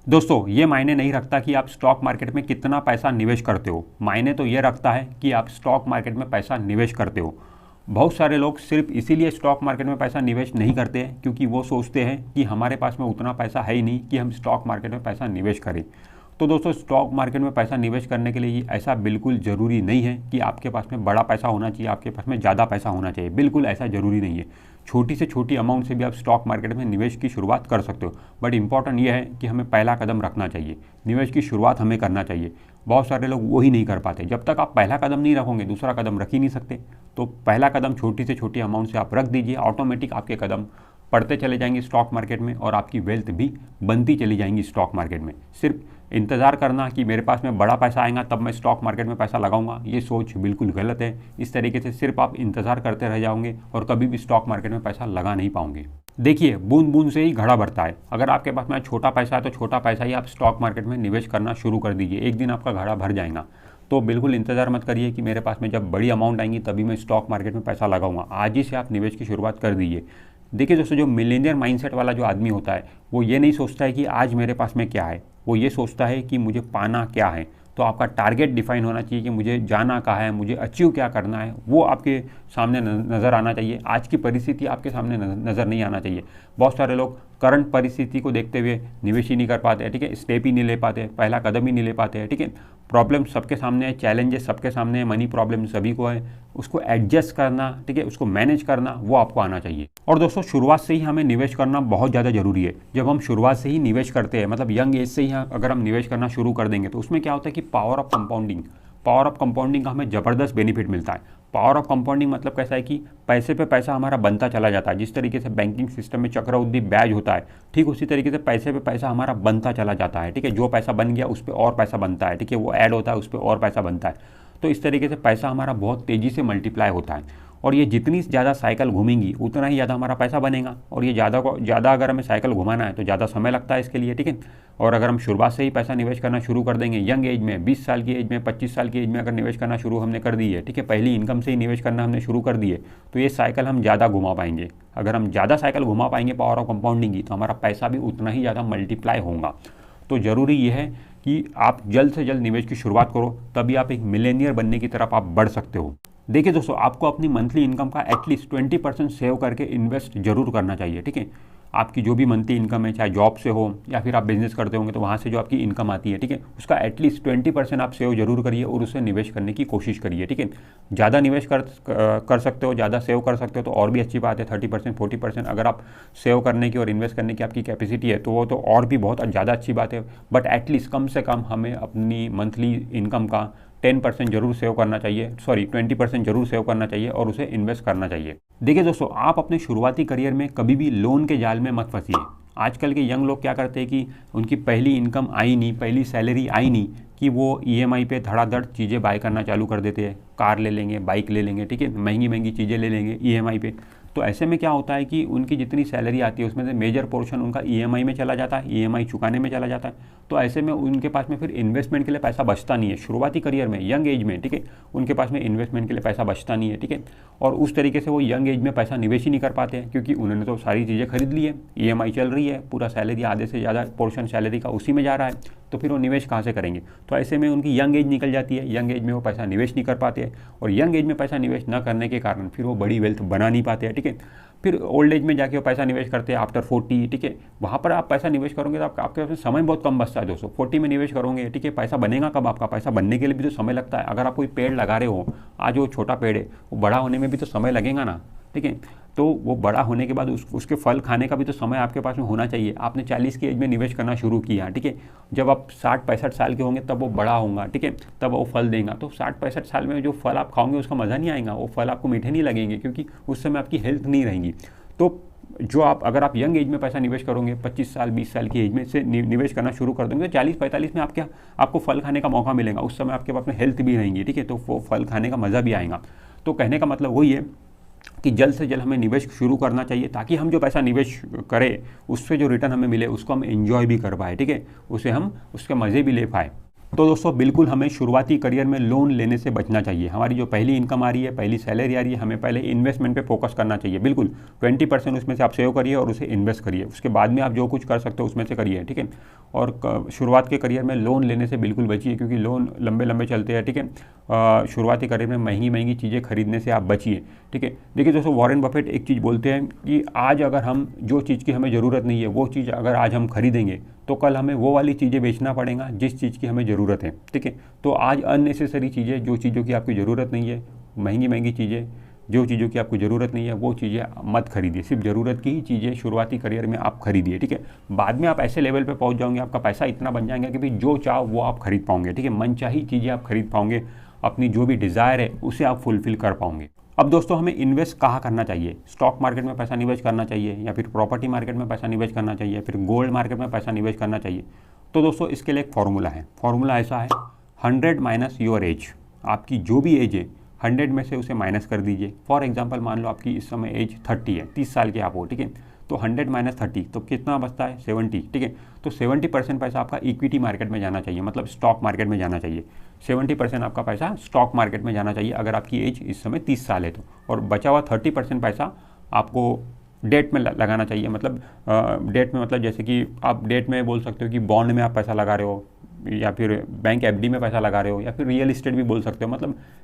दोस्तों ये मायने नहीं रखता कि आप स्टॉक मार्केट में कितना पैसा निवेश करते हो, मायने तो ये रखता है कि आप स्टॉक मार्केट में पैसा निवेश करते हो। बहुत सारे लोग सिर्फ इसीलिए स्टॉक मार्केट में पैसा निवेश नहीं करते हैं क्योंकि वो सोचते हैं कि हमारे पास में उतना पैसा है ही नहीं कि हम स्टॉक मार्केट में पैसा निवेश करें। तो दोस्तों स्टॉक मार्केट में पैसा निवेश करने के लिए ऐसा बिल्कुल ज़रूरी नहीं है कि आपके पास में बड़ा पैसा होना चाहिए, आपके पास में ज़्यादा पैसा होना चाहिए, बिल्कुल ऐसा ज़रूरी नहीं है। छोटी से छोटी अमाउंट से भी आप स्टॉक मार्केट में निवेश की शुरुआत कर सकते हो, बट इंपॉर्टेंट ये है कि हमें पहला कदम रखना चाहिए, निवेश की शुरुआत हमें करना चाहिए। बहुत सारे लोग वही नहीं कर पाते। जब तक आप पहला कदम नहीं रखोगे दूसरा कदम रख ही नहीं सकते। तो पहला कदम छोटी से छोटी अमाउंट से आप रख दीजिए, ऑटोमेटिक आपके कदम पढ़ते चले जाएंगे स्टॉक मार्केट में और आपकी वेल्थ भी बनती चली जाएंगी स्टॉक मार्केट में। सिर्फ इंतज़ार करना कि मेरे पास में बड़ा पैसा आएगा तब मैं स्टॉक मार्केट में पैसा लगाऊंगा, ये सोच बिल्कुल गलत है। इस तरीके से सिर्फ आप इंतज़ार करते रह जाओगे और कभी भी स्टॉक मार्केट में पैसा लगा नहीं पाओगे। देखिए बूंद बूंद से ही घड़ा भरता है। अगर आपके पास में छोटा पैसा है तो छोटा पैसा ही आप स्टॉक मार्केट में निवेश करना शुरू कर दीजिए, एक दिन आपका घड़ा भर जाएगा। तो बिल्कुल इंतज़ार मत करिए कि मेरे पास में जब बड़ी अमाउंट आएंगी तभी मैं स्टॉक मार्केट में पैसा लगाऊंगा, आज ही से आप निवेश की शुरुआत कर दीजिए। देखिए दोस्तों, जो मिलेनियर माइंडसेट वाला जो आदमी होता है वो ये नहीं सोचता है कि आज मेरे पास में क्या है, वो ये सोचता है कि मुझे पाना क्या है। तो आपका टारगेट डिफाइन होना चाहिए कि मुझे जाना कहाँ है, मुझे अचीव क्या करना है, वो आपके सामने नज़र आना चाहिए। आज की परिस्थिति आपके सामने नज़र नहीं आना चाहिए। बहुत सारे लोग करंट परिस्थिति को देखते हुए निवेश ही नहीं कर पाते हैं, ठीक है, स्टेप ही नहीं ले पाते, पहला कदम ही नहीं ले पाते हैं, ठीक है। प्रॉब्लम सबके सामने है, चैलेंजेस सबके सामने है, मनी प्रॉब्लम सभी को है, उसको एडजस्ट करना, ठीक है, उसको मैनेज करना वो आपको आना चाहिए। और दोस्तों शुरुआत से ही हमें निवेश करना बहुत ज़्यादा ज़रूरी है। जब हम शुरुआत से ही निवेश करते हैं, मतलब यंग एज से ही अगर हम निवेश करना शुरू कर देंगे तो उसमें क्या होता है कि पावर ऑफ कंपाउंडिंग का हमें ज़बरदस्त बेनिफिट मिलता है। पावर ऑफ कंपाउंडिंग मतलब कैसा है कि पैसे पे पैसा हमारा बनता चला जाता है। जिस तरीके से बैंकिंग सिस्टम में चक्रवृद्धि ब्याज होता है, ठीक उसी तरीके से पैसे पे पैसा हमारा बनता चला जाता है, ठीक है। जो पैसा बन गया उस पर और पैसा बनता है, ठीक है, वो ऐड होता है उस पर और पैसा बनता है। तो इस तरीके से पैसा हमारा बहुत तेज़ी से मल्टीप्लाई होता है और ये जितनी ज़्यादा साइकिल घूमेंगी उतना ही ज़्यादा हमारा पैसा बनेगा। और ये ज़्यादा अगर हमें साइकिल घुमाना है तो ज़्यादा समय लगता है इसके लिए, ठीक है। और अगर हम शुरुआत से ही पैसा निवेश करना शुरू कर देंगे यंग एज में, 20 साल की एज में, 25 साल की एज में अगर निवेश करना शुरू हमने कर दी है, ठीक है, पहली इनकम से ही निवेश करना हमने शुरू कर दिए, तो ये साइकिल हम ज़्यादा घुमा पाएंगे। अगर हम ज़्यादा साइकिल घुमा पाएंगे पावर ऑफ कंपाउंडिंग की तो हमारा पैसा भी उतना ही ज़्यादा मल्टीप्लाई होगा। तो ज़रूरी ये है कि आप जल्द से जल्द निवेश की शुरुआत करो, तभी आप एक मिलेनियर बनने की तरफ आप बढ़ सकते हो। देखिए दोस्तों, आपको अपनी मंथली इनकम का एटलीस्ट 20% सेव करके इन्वेस्ट जरूर करना चाहिए, ठीक है। आपकी जो भी मंथली इनकम है, चाहे जॉब से हो या फिर आप बिजनेस करते होंगे तो वहाँ से जो आपकी इनकम आती है, ठीक है, उसका एटलीस्ट 20% आप सेव जरूर करिए और उसे निवेश करने की कोशिश करिए, ठीक है। ज़्यादा निवेश कर सकते हो, ज़्यादा सेव कर सकते हो तो और भी अच्छी बात है। 30% 40% अगर आप सेव करने की और इन्वेस्ट करने की आपकी कैपेसिटी है तो वो तो और भी बहुत ज़्यादा अच्छी बात है। बट एटलीस्ट कम से कम हमें अपनी मंथली इनकम का 10% जरूर सेव करना चाहिए, 20% जरूर सेव करना चाहिए और उसे इन्वेस्ट करना चाहिए। देखिए दोस्तों, आप अपने शुरुआती करियर में कभी भी लोन के जाल में मत फंसिए। आजकल के यंग लोग क्या करते हैं कि उनकी पहली इनकम आई नहीं, पहली सैलरी आई नहीं कि वो EMI पे धड़ाधड़ चीज़ें बाय करना चालू कर देते हैं। कार ले लेंगे, बाइक ले लेंगे, ठीक है, महंगी महंगी चीज़ें ले लेंगे EMI पे। तो ऐसे में क्या होता है कि उनकी जितनी सैलरी आती है उसमें से मेजर पोर्शन उनका EMI में चला जाता है, EMI चुकाने में चला जाता है। तो ऐसे में उनके पास में फिर इन्वेस्टमेंट के लिए पैसा बचता नहीं है। शुरुआती करियर में, यंग एज में, ठीक है, उनके पास में इन्वेस्टमेंट के लिए पैसा बचता नहीं है, ठीक है। और उस तरीके से वो यंग एज में पैसा निवेश ही नहीं कर पाते हैं क्योंकि उन्होंने तो सारी चीज़ें खरीद ली है, EMI चल रही है, पूरा सैलरी आधे से ज़्यादा पोर्शन सैलरी का उसी में जा रहा है, तो फिर वो निवेश कहाँ से करेंगे। तो ऐसे में उनकी यंग एज निकल जाती है, यंग एज में वो पैसा निवेश नहीं कर पाते हैं और यंग एज में पैसा निवेश न करने के कारण फिर वो बड़ी वेल्थ बना नहीं पाते हैं, ठीक है। फिर ओल्ड एज में जाके वो पैसा निवेश करते हैं आफ्टर 40, ठीक है। वहाँ पर आप पैसा निवेश करोगे तो आपके पास समय बहुत कम बचता है दोस्तों। 40 में निवेश करोगे, ठीक है, पैसा बनेगा कब? आपका पैसा बनने के लिए भी तो समय लगता है। अगर आप कोई पेड़ लगा रहे हो, आज वो छोटा पेड़ है, वो बड़ा होने में भी तो समय लगेगा ना, ठीक है। तो वो बड़ा होने के बाद उसके फल खाने का भी तो समय आपके पास में होना चाहिए। आपने 40 की एज में निवेश करना शुरू किया, ठीक है, जब आप 60-65 साल के होंगे तब वो बड़ा होगा, ठीक है, तब वो फल देगा। तो 60-65 साल में जो फल आप खाओगे उसका मज़ा नहीं आएगा, वो फल आपको मीठे नहीं लगेंगे क्योंकि उस समय आपकी हेल्थ नहीं रहेगी। तो जो अगर आप यंग एज में पैसा निवेश करोगे, 25 साल 20 साल की एज में से निवेश करना शुरू कर दोगे, 40-45 में आपको फल खाने का मौका मिलेगा। उस समय आपके पास में हेल्थ भी रहेंगी, ठीक है, तो वो फल खाने का मज़ा भी आएगा। तो कहने का मतलब वही है कि जल्द से जल्द हमें निवेश शुरू करना चाहिए ताकि हम जो पैसा निवेश करें उससे जो रिटर्न हमें मिले उसको हम एंजॉय भी कर पाए, ठीक है, उसके मज़े भी ले पाए। तो दोस्तों बिल्कुल हमें शुरुआती करियर में लोन लेने से बचना चाहिए। हमारी जो पहली इनकम आ रही है, पहली सैलरी आ रही है, हमें पहले इन्वेस्टमेंट पे फोकस करना चाहिए। बिल्कुल 20% उसमें से आप सेव करिए और उसे इन्वेस्ट करिए, उसके बाद में आप जो कुछ कर सकते हो उसमें से करिए, ठीक है। और शुरुआत के करियर में लोन लेने से बिल्कुल बचिए, क्योंकि लोन लंबे लंबे चलते हैं, ठीक है। शुरुआती करियर में महंगी महंगी चीज़ें खरीदने से आप बचिए, ठीक है। देखिए दोस्तों, वॉरेन बफेट एक चीज़ बोलते हैं कि आज अगर हम जो चीज़ की हमें ज़रूरत नहीं है वो चीज़ अगर आज हम खरीदेंगे तो कल हमें वो वाली चीज़ें बेचना पड़ेगा जिस चीज़ की हमें ज़रूरत है, ठीक है। तो आज अननेसेसरी चीज़ें, जो चीज़ों की आपकी ज़रूरत नहीं है, महंगी महंगी चीज़ें, जो चीज़ों की आपको ज़रूरत नहीं है वो चीज़ें मत खरीदिए। सिर्फ ज़रूरत की ही चीज़ें शुरुआती करियर में आप खरीदिए, ठीक है। बाद में आप ऐसे लेवल पे पहुंच जाओगे, आपका पैसा इतना बन जाएगा कि भाई जो चाहो वो आप खरीद पाओगे, ठीक है। मनचाही चीज़ें आप खरीद पाओगे, अपनी जो भी डिज़ायर है उसे आप फुलफिल कर पाओगे। अब दोस्तों हमें इन्वेस्ट कहाँ करना चाहिए? स्टॉक मार्केट में पैसा निवेश करना चाहिए, या फिर प्रॉपर्टी मार्केट में पैसा निवेश करना चाहिए, फिर गोल्ड मार्केट में पैसा निवेश करना चाहिए? तो दोस्तों इसके लिए एक फार्मूला है। फार्मूला ऐसा है, 100 माइनस योर एज। आपकी जो भी एज है 100 में से उसे माइनस कर दीजिए। फॉर एग्जांपल मान लो आपकी इस समय एज 30 है, 30 साल के आप हो, ठीक है। तो 100 माइनस 30 तो कितना बचता है? 70, ठीक है। तो 70% पैसा आपका इक्विटी मार्केट में जाना चाहिए, मतलब स्टॉक मार्केट में जाना चाहिए। 70% आपका पैसा स्टॉक मार्केट में जाना चाहिए अगर आपकी एज इस समय 30 साल है तो। और बचा हुआ 30% पैसा आपको डेट में लगाना चाहिए। मतलब डेट में, मतलब जैसे कि आप डेट में बोल सकते हो कि बॉन्ड में आप पैसा लगा रहे हो, या फिर बैंक एफडी में पैसा लगा रहे हो, या फिर रियल इस्टेट भी बोल सकते हो।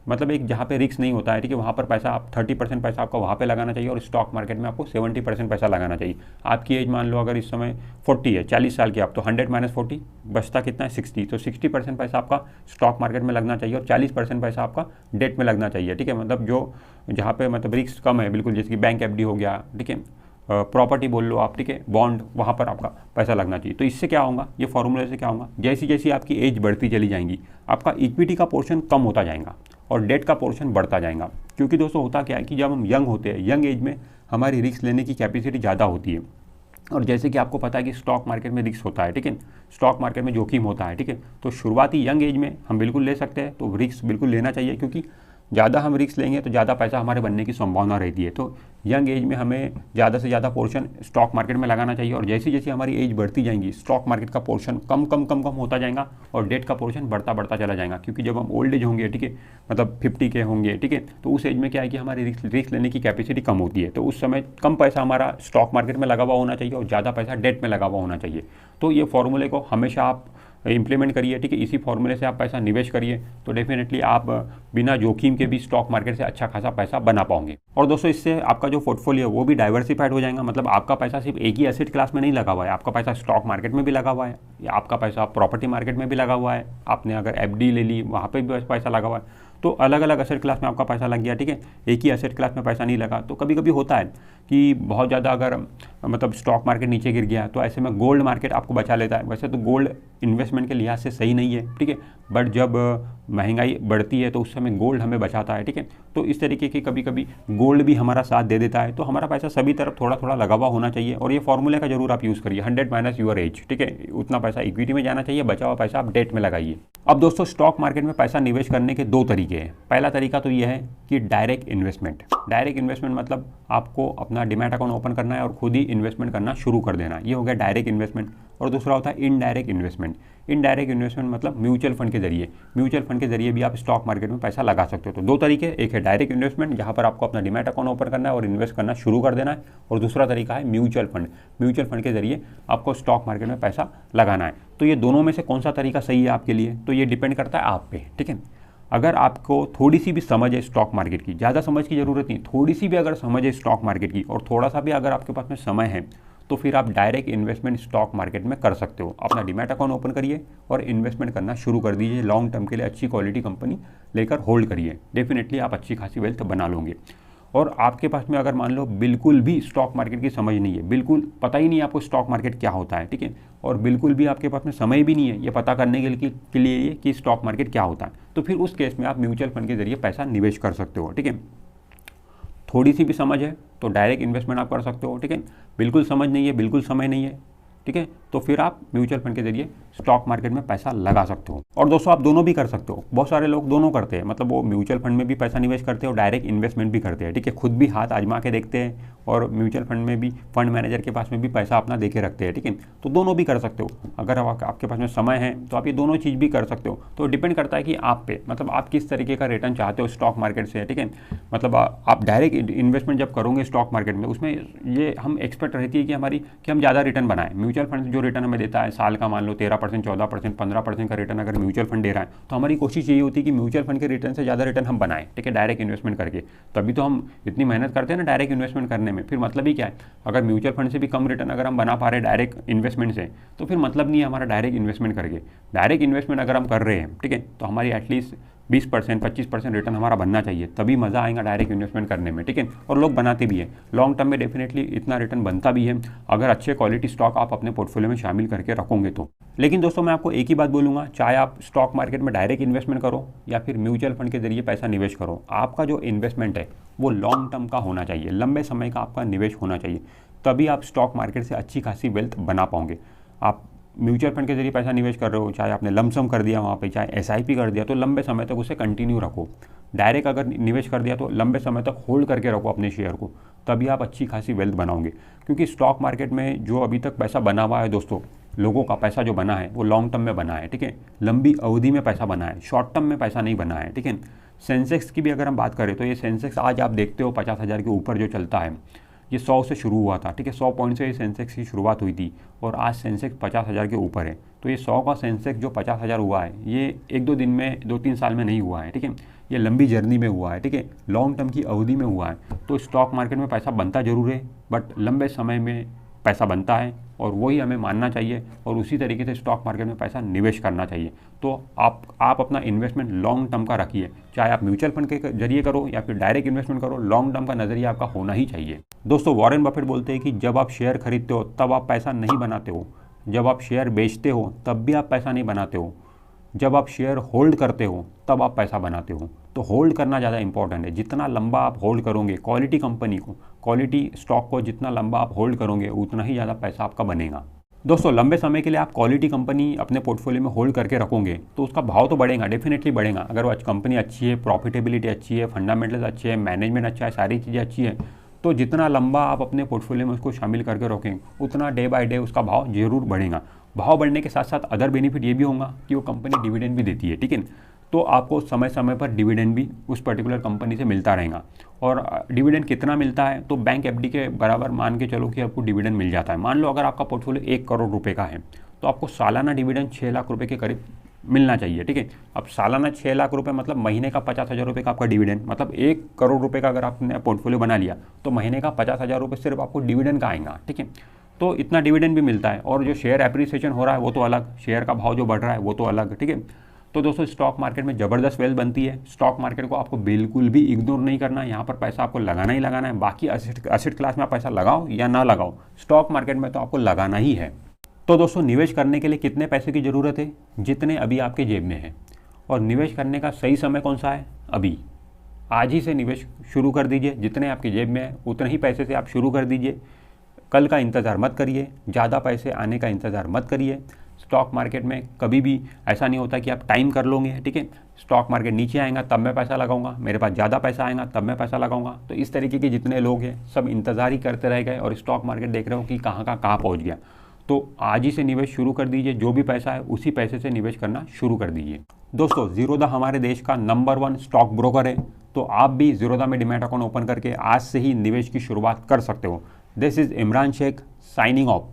मतलब एक जहाँ पे रिस्क नहीं होता है, ठीक है, वहाँ पर पैसा आप 30% पैसा आपका वहाँ पे लगाना चाहिए, और स्टॉक मार्केट में आपको 70% पैसा लगाना चाहिए। आपकी एज मान लो अगर इस समय 40 है, 40 साल की आप, तो 100 माइनस 40 बचता कितना है? 60। तो 60% पैसा आपका स्टॉक मार्केट में लगना चाहिए और 40% पैसा आपका डेट में लगना चाहिए, ठीक है। मतलब जो जहाँ पे मतलब रिस्क कम है, बिल्कुल जैसे कि बैंक एफडी हो गया, ठीक है, प्रॉपर्टी बोल लो आप, ठीक है, बॉन्ड, वहाँ पर आपका पैसा लगना चाहिए। तो इससे क्या होगा, ये फॉर्मूले से क्या होगा, जैसी जैसी आपकी एज बढ़ती चली जाएंगी आपका इक्विटी का पोर्शन कम होता जाएगा और डेट का पोर्शन बढ़ता जाएगा। क्योंकि दोस्तों होता क्या है कि जब हम यंग होते हैं, यंग एज में हमारी रिस्क लेने की कैपेसिटी ज़्यादा होती है। और जैसे कि आपको पता है कि स्टॉक मार्केट में रिस्क होता है, ठीक है, स्टॉक मार्केट में जोखिम होता है, ठीक है। तो शुरुआती यंग एज में हम बिल्कुल ले सकते हैं, तो रिस्क बिल्कुल लेना चाहिए, क्योंकि ज़्यादा हम रिस्क लेंगे तो ज़्यादा पैसा हमारे बनने की संभावना रहती है। तो यंग एज में हमें ज़्यादा से ज़्यादा पोर्शन स्टॉक मार्केट में लगाना चाहिए, और जैसी जैसी हमारी एज बढ़ती जाएंगी स्टॉक मार्केट का पोर्शन कम कम कम कम होता जाएगा और डेट का पोर्शन बढ़ता बढ़ता चला जाएगा। क्योंकि जब हम ओल्ड एज होंगे, ठीक है, मतलब 50 के होंगे, ठीक है, तो उस एज में क्या है कि हमारी रिस्क लेने की कैपेसिटी कम होती है। तो उस समय कम पैसा हमारा स्टॉक मार्केट में लगा हुआ होना चाहिए और ज़्यादा पैसा डेट में लगा हुआ होना चाहिए। तो ये फॉर्मूले को हमेशा आप इंप्लीमेंट करिए, ठीक है। इसी फॉर्मूले से आप पैसा निवेश करिए, तो डेफिनेटली आप बिना जोखिम के भी स्टॉक मार्केट से अच्छा खासा पैसा बना पाओगे। और दोस्तों इससे आपका जो पोर्टफोलियो है वो भी डाइवर्सिफाइड हो जाएगा। मतलब आपका पैसा सिर्फ एक ही एसेट क्लास में नहीं लगा हुआ है, आपका पैसा स्टॉक मार्केट में भी लगा हुआ है, या आपका पैसा प्रॉपर्टी मार्केट में भी लगा हुआ है, आपने अगर एफडी ले ली वहाँ पर भी पैसा लगा हुआ है। तो अलग अलग एसेट क्लास में आपका पैसा लग गया, ठीक है, एक ही एसेट क्लास में पैसा नहीं लगा। तो कभी कभी होता है कि बहुत ज़्यादा अगर मतलब स्टॉक मार्केट नीचे गिर गया तो ऐसे में गोल्ड मार्केट आपको बचा लेता है। वैसे तो गोल्ड इन्वेस्टमेंट के लिहाज से सही नहीं है, ठीक है, बट जब महंगाई बढ़ती है तो उस समय गोल्ड हमें बचाता है, ठीक है। तो इस तरीके की कभी कभी गोल्ड भी हमारा साथ दे देता है। तो हमारा पैसा सभी तरफ थोड़ा थोड़ा लगा हुआ होना चाहिए, और ये फॉर्मूले का जरूर आप यूज़ करिए, 100 माइनस योर एज, ठीक है। उतना पैसा इक्विटी में जाना चाहिए, बचा हुआ पैसा आप डेट में लगाइए। अब दोस्तों स्टॉक मार्केट में पैसा निवेश करने के दो तरीके हैं। पहला तरीका तो यह है कि डायरेक्ट इन्वेस्टमेंट। डायरेक्ट इन्वेस्टमेंट मतलब आपको अपना डीमैट अकाउंट ओपन करना है और खुद ही इन्वेस्टमेंट करना शुरू कर देना, ये हो गया डायरेक्ट इन्वेस्टमेंट। और दूसरा होता है इनडायरेक्ट इन्वेस्टमेंट। इनडायरेक्ट इन्वेस्टमेंट मतलब म्यूचुअल फंड के जरिए, म्यूचुअल फंड के जरिए भी आप स्टॉक मार्केट में पैसा लगा सकते हो। तो दो तरीके, एक है डायरेक्ट इन्वेस्टमेंट जहां पर आपको अपना डीमैट अकाउंट ओपन करना है और इन्वेस्ट करना शुरू कर देना है, और दूसरा तरीका है म्यूचुअल फंड। म्यूचुअल फंड के जरिए आपको स्टॉक मार्केट में पैसा लगाना है। तो ये दोनों में से कौन सा तरीका सही है आपके लिए, तो ये डिपेंड करता है आप पे, ठीक है। अगर आपको थोड़ी सी भी समझ है स्टॉक मार्केट की, ज़्यादा समझ की ज़रूरत नहीं, थोड़ी सी भी अगर समझ है स्टॉक मार्केट की और थोड़ा सा भी अगर आपके पास में समय है, तो फिर आप डायरेक्ट इन्वेस्टमेंट स्टॉक मार्केट में कर सकते हो। अपना डीमैट अकाउंट ओपन करिए और इन्वेस्टमेंट करना शुरू कर दीजिए। लॉन्ग टर्म के लिए अच्छी क्वालिटी कंपनी लेकर होल्ड करिए, डेफिनेटली आप अच्छी खासी वेल्थ बना लोगे। और आपके पास में अगर मान लो बिल्कुल भी स्टॉक मार्केट की समझ नहीं है, बिल्कुल पता ही नहीं आपको स्टॉक मार्केट क्या होता है, ठीक है, और बिल्कुल भी आपके पास में समय भी नहीं है ये पता करने के लिए कि स्टॉक मार्केट क्या होता है, तो फिर उस केस में आप म्यूचुअल फंड के जरिए पैसा निवेश कर सकते हो, ठीक है। थोड़ी सी भी समझ है तो डायरेक्ट इन्वेस्टमेंट आप कर सकते हो, ठीक है। बिल्कुल समझ नहीं है, बिल्कुल समय नहीं है, ठीक है, तो फिर आप म्यूचुअल फंड के जरिए स्टॉक मार्केट में पैसा लगा सकते हो। और दोस्तों आप दोनों भी कर सकते हो, बहुत सारे लोग दोनों करते हैं, मतलब वो म्यूचुअल फंड में भी पैसा निवेश करते हैं और डायरेक्ट इन्वेस्टमेंट भी करते हैं, ठीक है। खुद भी हाथ आजमा के देखते हैं और म्यूचुअल फंड में भी फंड मैनेजर के पास में भी पैसा अपना दे के रखते हैं, ठीक है। तो दोनों भी कर सकते हो। अगर आपके पास में समय है तो आप ये दोनों चीज़ भी कर सकते हो। तो डिपेंड करता है कि आप पे, मतलब आप किस तरीके का रिटर्न चाहते हो स्टॉक मार्केट से, ठीक है। मतलब आप डायरेक्ट इन्वेस्टमेंट जब करोगे स्टॉक मार्केट में, उसमें ये हम एक्सपेक्ट रहती है कि हम ज़्यादा रिटर्न बनाएं। म्यूचुअल फंड जो रिटर्न हमें देता है साल का, मान लो 13%, 14%, 15% का रिटर्न अगर म्यूचुअल फंड दे रहा है, तो हमारी कोशिश यही होती है कि म्यूचुअल फंड के रिटर्न से ज़्यादा रिटर्न हम बनाएं, ठीक है, डायरेक्ट इन्वेस्टमेंट करके। तभी तो हम इतनी मेहनत करते हैं ना डायरेक्ट इन्वेस्टमेंट करने में। फिर मतलब ही क्या है, अगर म्यूचुअल फंड से भी कम रिटर्न अगर हम बना पा रहे हैं डायरेक्ट इन्वेस्टमेंट से, तो फिर मतलब नहीं है हमारा डायरेक्ट इन्वेस्टमेंट करके। डायरेक्ट इन्वेस्टमेंट अगर हम कर रहे हैं, ठीक है, तो हमारी एटलीस्ट 20%, 25% रिटर्न हमारा बनना चाहिए, तभी मज़ा आएगा डायरेक्ट इन्वेस्टमेंट करने में, ठीक है। और लोग बनाते भी हैं, लॉन्ग टर्म में डेफिनेटली इतना रिटर्न बनता भी है अगर अच्छे क्वालिटी स्टॉक आप अपने पोर्टफोलियो में शामिल करके रखोगे तो। लेकिन दोस्तों मैं आपको एक ही बात बोलूँगा, चाहे आप स्टॉक मार्केट में डायरेक्ट इन्वेस्टमेंट करो या फिर म्यूचुअल फंड के जरिए पैसा निवेश करो, आपका जो इन्वेस्टमेंट है वो लॉन्ग टर्म का होना चाहिए, लंबे समय का आपका निवेश होना चाहिए, तभी आप स्टॉक मार्केट से अच्छी खासी वेल्थ बना पाओगे। आप म्यूचुअल फंड के जरिए पैसा निवेश कर रहे हो, चाहे आपने लमसम कर दिया वहाँ पे, चाहे एसआईपी कर दिया, तो लंबे समय तक उसे कंटिन्यू रखो। डायरेक्ट अगर निवेश कर दिया तो लंबे समय तक होल्ड करके रखो अपने शेयर को, तभी आप अच्छी खासी वेल्थ बनाओगे। क्योंकि स्टॉक मार्केट में जो अभी तक पैसा बना हुआ है दोस्तों, लोगों का पैसा जो बना है वो लॉन्ग टर्म में बना है, ठीक है, लंबी अवधि में पैसा बना है, शॉर्ट टर्म में पैसा नहीं बना है, ठीक है। सेंसेक्स की भी अगर हम बात करें तो ये सेंसेक्स आज आप देखते हो 50,000 के ऊपर जो चलता है, ये 100 से शुरू हुआ था, ठीक है, 100 पॉइंट से सेंसेक्स की शुरुआत हुई थी और आज सेंसेक्स 50,000 के ऊपर है। तो ये 100 का सेंसेक्स जो 50,000 हुआ है, ये 1-2 दिन में, 2-3 साल में नहीं हुआ है, ठीक है, ये लंबी जर्नी में हुआ है, ठीक है, लॉन्ग टर्म की अवधि में हुआ है। तो स्टॉक मार्केट में पैसा बनता जरूर है, बट लंबे समय में पैसा बनता है और वही हमें मानना चाहिए और उसी तरीके से स्टॉक मार्केट में पैसा निवेश करना चाहिए। तो आप अपना इन्वेस्टमेंट लॉन्ग टर्म का रखिए, चाहे आप म्यूचुअल फंड के जरिए करो या फिर डायरेक्ट इन्वेस्टमेंट करो, लॉन्ग टर्म का नजरिया आपका होना ही चाहिए। दोस्तों वॉरेन बफेट बोलते हैं कि जब आप शेयर खरीदते हो तब आप पैसा नहीं बनाते हो, जब आप शेयर बेचते हो तब भी आप पैसा नहीं बनाते हो, जब आप शेयर होल्ड करते हो तब आप पैसा बनाते हो। तो होल्ड करना ज़्यादा इंपॉर्टेंट है। जितना लंबा आप होल्ड करोगे क्वालिटी कंपनी को, क्वालिटी स्टॉक को जितना लंबा आप होल्ड करोगे उतना ही ज़्यादा पैसा आपका बनेगा। दोस्तों लंबे समय के लिए आप क्वालिटी कंपनी अपने पोर्टफोलियो में होल्ड करके रखोगे तो उसका भाव तो बढ़ेगा, डेफिनेटली बढ़ेगा। अगर वो कंपनी अच्छी है, प्रॉफिटेबिलिटी अच्छी है, फंडामेंटल्स अच्छे हैं, मैनेजमेंट अच्छा है, सारी चीज़ें अच्छी है, तो जितना लंबा आप अपने पोर्टफोलियो में उसको शामिल करके रखेंगे उतना डे बाय डे उसका भाव जरूर बढ़ेगा। भाव बढ़ने के साथ साथ अदर बेनिफिट ये भी होगा कि वो कंपनी डिविडेंड भी देती है, ठीक है। तो आपको समय समय पर डिविडेंड भी उस पर्टिकुलर कंपनी से मिलता रहेगा। और डिविडेंड कितना मिलता है, तो बैंक एफडी के बराबर मान के चलो कि आपको डिविडेंड मिल जाता है। मान लो अगर आपका पोर्टफोलियो 1 करोड़ रुपए का है तो आपको सालाना डिविडेंड 6 लाख रुपए के करीब मिलना चाहिए, ठीक है। अब सालाना 6 लाख रुपए मतलब महीने का 50,000 रुपये का आपका डिविडेंड, मतलब 1 करोड़ रुपए का अगर आपने पोर्टफोलियो बना लिया तो महीने का 50,000 रुपये सिर्फ आपको डिविडेंड का आएगा, ठीक है। तो इतना डिविडेंड भी मिलता है। और जो शेयर एप्रिसिएशन हो रहा है वो तो अलग, शेयर का भाव जो बढ़ रहा है वो तो अलग, ठीक है। तो दोस्तों स्टॉक मार्केट में ज़बरदस्त वेल्थ बनती है। स्टॉक मार्केट को आपको बिल्कुल भी इग्नोर नहीं करना है, यहाँ पर पैसा आपको लगाना ही लगाना है। बाकी एसेट क्लास में आप पैसा लगाओ या ना लगाओ, स्टॉक मार्केट में तो आपको लगाना ही है। तो दोस्तों निवेश करने के लिए कितने पैसे की ज़रूरत है, जितने अभी आपके जेब में है। और निवेश करने का सही समय कौन सा है, अभी, आज ही से निवेश शुरू कर दीजिए। जितने आपके जेब में है उतने ही पैसे से आप शुरू कर दीजिए। कल का इंतज़ार मत करिए, ज़्यादा पैसे आने का इंतज़ार मत करिए। स्टॉक मार्केट में कभी भी ऐसा नहीं होता कि आप टाइम कर लोगे, ठीक है, स्टॉक मार्केट नीचे आएगा तब मैं पैसा लगाऊंगा, मेरे पास ज़्यादा पैसा आएगा तब मैं पैसा लगाऊंगा। तो इस तरीके के जितने लोग हैं सब इंतज़ार ही करते रह गए और स्टॉक मार्केट देख रहे हो कि कहाँ का कहाँ पहुँच गया। तो आज ही से निवेश शुरू कर दीजिए, जो भी पैसा है उसी पैसे से निवेश करना शुरू कर दीजिए। दोस्तों ज़ीरोधा हमारे देश का नंबर 1 स्टॉक ब्रोकर है, तो आप भी ज़ीरोधा में डीमैट अकाउंट ओपन करके आज से ही निवेश की शुरुआत कर सकते हो। This is Imran Sheikh signing of.